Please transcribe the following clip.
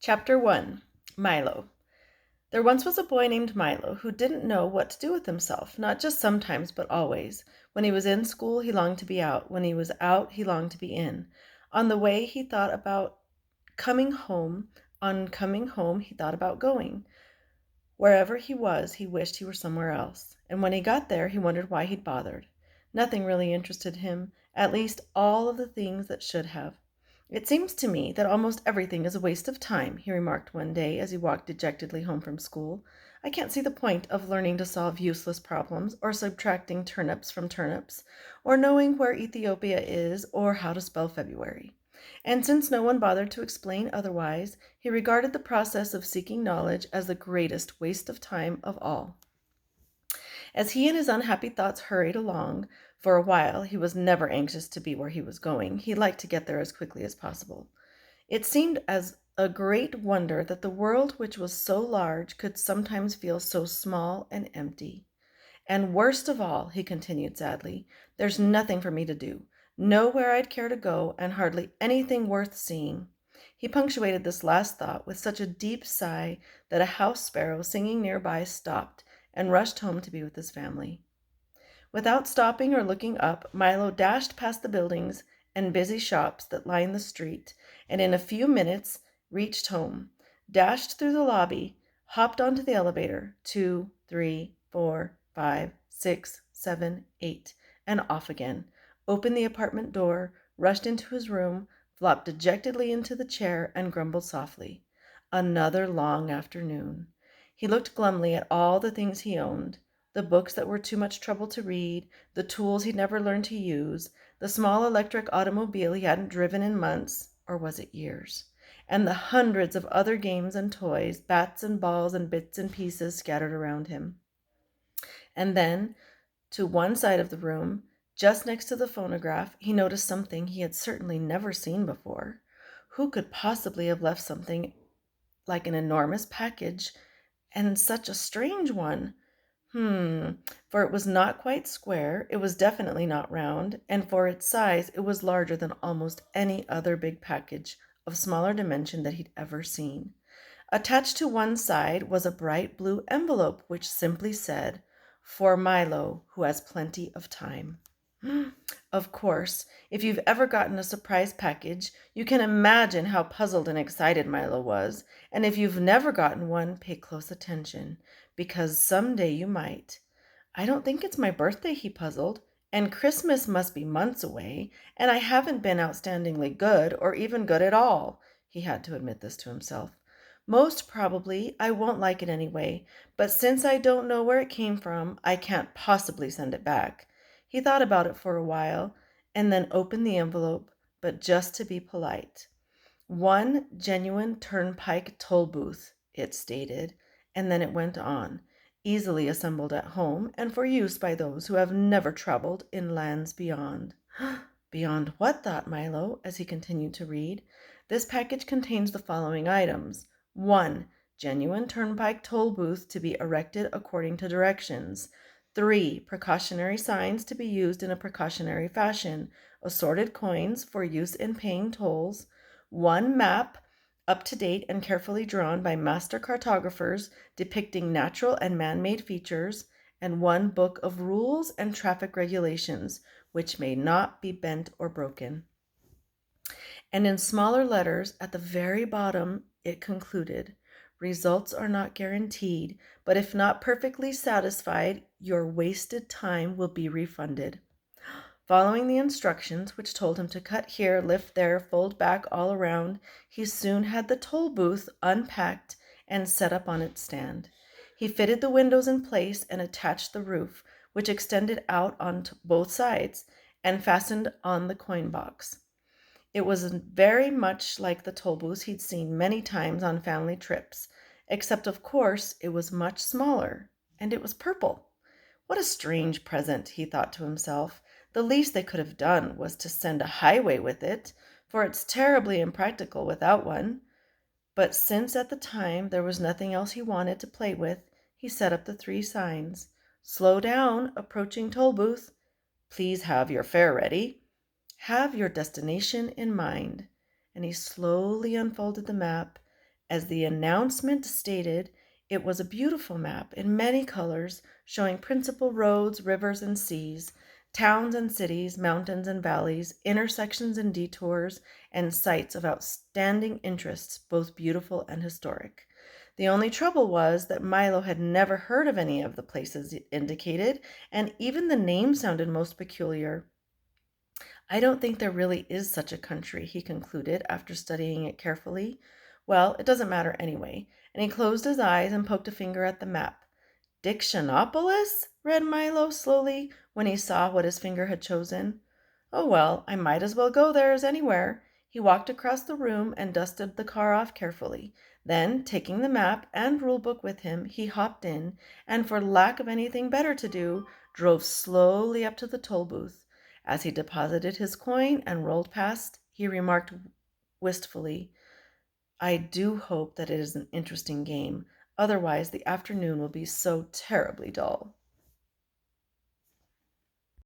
Chapter 1. Milo. There once was a boy named Milo who didn't know what to do with himself, not just sometimes, but always. When he was in school, he longed to be out. When he was out, he longed to be in. On the way, he thought about coming home. On coming home, he thought about going. Wherever he was, he wished he were somewhere else. And when he got there, he wondered why he'd bothered. Nothing really interested him, at least all of the things that should have. "It seems to me that almost everything is a waste of time," he remarked one day as he walked dejectedly home from school. "I can't see the point of learning to solve useless problems, or subtracting turnips from turnips, or knowing where Ethiopia is, or how to spell February." And since no one bothered to explain otherwise, he regarded the process of seeking knowledge as the greatest waste of time of all. As he and his unhappy thoughts hurried along, for a while he was never anxious to be where he was going. He liked to get there as quickly as possible. It seemed as a great wonder that the world, which was so large, could sometimes feel so small and empty. "And worst of all," he continued sadly, "there's nothing for me to do, nowhere I'd care to go, and hardly anything worth seeing." He punctuated this last thought with such a deep sigh that a house sparrow singing nearby stopped and rushed home to be with his family. Without stopping or looking up, Milo dashed past the buildings and busy shops that lined the street, and in a few minutes reached home, dashed through the lobby, hopped onto the elevator, 2, 3, 4, 5, 6, 7, 8, and off again, opened the apartment door, rushed into his room, flopped dejectedly into the chair, and grumbled softly. Another long afternoon. He looked glumly at all the things he owned. The books that were too much trouble to read, the tools he'd never learned to use, the small electric automobile he hadn't driven in months, or was it years? And the hundreds of other games and toys, bats and balls and bits and pieces scattered around him. And then, to one side of the room, just next to the phonograph, he noticed something he had certainly never seen before. Who could possibly have left something like an enormous package, and such a strange one? For it was not quite square, it was definitely not round, and for its size it was larger than almost any other big package of smaller dimension that he'd ever seen. Attached to one side was a bright blue envelope which simply said, "For Milo, who has plenty of time." Of course, if you've ever gotten a surprise package, you can imagine how puzzled and excited Milo was. And if you've never gotten one, pay close attention, because someday you might. "I don't think it's my birthday," he puzzled, "and Christmas must be months away, and I haven't been outstandingly good, or even good at all." He had to admit this to himself. "Most probably I won't like it anyway, but since I don't know where it came from, I can't possibly send it back." He thought about it for a while and then opened the envelope, but just to be polite. "One genuine turnpike toll booth," it stated, and then it went on, "easily assembled at home and for use by those who have never traveled in lands beyond." Beyond what, thought Milo, as he continued to read. "This package contains the following items. 1. Genuine turnpike toll booth to be erected according to directions. 3. Precautionary signs to be used in a precautionary fashion. Assorted coins for use in paying tolls. 1 map, up to date and carefully drawn by master cartographers, depicting natural and man-made features. And 1 book of rules and traffic regulations, which may not be bent or broken." And in smaller letters at the very bottom, it concluded, "Results are not guaranteed, but if not perfectly satisfied, your wasted time will be refunded." Following the instructions, which told him to cut here, lift there, fold back all around, he soon had the toll booth unpacked and set up on its stand. He fitted the windows in place and attached the roof, which extended out on both sides, and fastened on the coin box. It was very much like the toll booths he'd seen many times on family trips, except of course it was much smaller, and it was purple. What a strange present, he thought to himself. The least they could have done was to send a highway with it, for it's terribly impractical without one. But since at the time there was nothing else he wanted to play with, he set up the 3 signs. "Slow down, approaching toll booth." "Please have your fare ready." "Have your destination in mind." And he slowly unfolded the map As the announcement stated, it was a beautiful map in many colors, showing principal roads, rivers, and seas, towns and cities, mountains and valleys, intersections and detours, and sites of outstanding interests, both beautiful and historic. The only trouble was that Milo had never heard of any of the places indicated, and even the name sounded most peculiar. I don't think there really is such a country, he concluded after studying it carefully. Well, it doesn't matter anyway, and he closed his eyes and poked a finger at the map. Dictionopolis? Read Milo slowly when he saw what his finger had chosen. Oh well, I might as well go there as anywhere. He walked across the room and dusted the car off carefully. Then, taking the map and rule book with him, he hopped in, and for lack of anything better to do, drove slowly up to the toll booth. As he deposited his coin and rolled past, he remarked wistfully, I do hope that it is an interesting game. Otherwise, the afternoon will be so terribly dull.